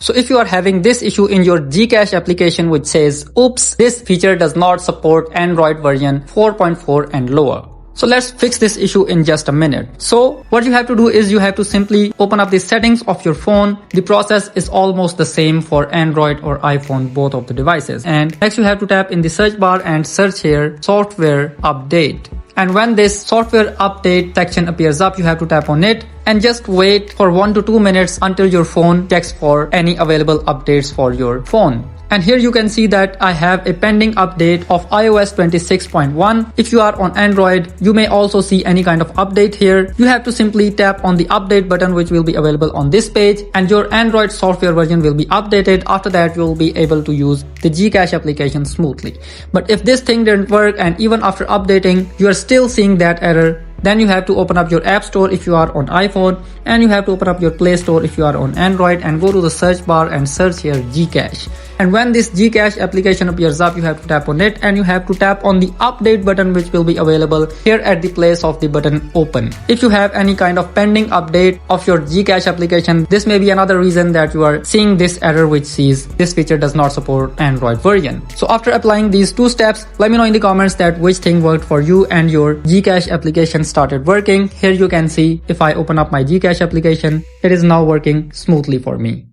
So if you are having this issue in your GCash application which says, oops, this feature does not support Android version 4.4 and lower. So let's fix this issue in just a minute. So what you have to do is you have to simply open up the settings of your phone. The process is almost the same for Android or iPhone, both of the devices. And next you have to tap in the search bar and search here software update. And when this software update section appears up, you have to tap on it and just wait for 1 to 2 minutes until your phone checks for any available updates for your phone. And here you can see that I have a pending update of iOS 26.1. If you are on Android, you may also see any kind of update here. You have to simply tap on the update button which will be available on this page and your Android software version will be updated. After that, you will be able to use the GCash application smoothly. But if this thing didn't work and even after updating, you are still seeing that error, then you have to open up your App Store if you are on iPhone, and you have to open up your Play Store if you are on Android, and go to the search bar and search here GCash. And when this GCash application appears up, you have to tap on it and you have to tap on the update button which will be available here at the place of the button open. If you have any kind of pending update of your GCash application, this may be another reason that you are seeing this error which says this feature does not support Android version. So after applying these 2 steps, let me know in the comments that which thing worked for you and your GCash application started working. Here you can see if I open up my GCash application, it is now working smoothly for me.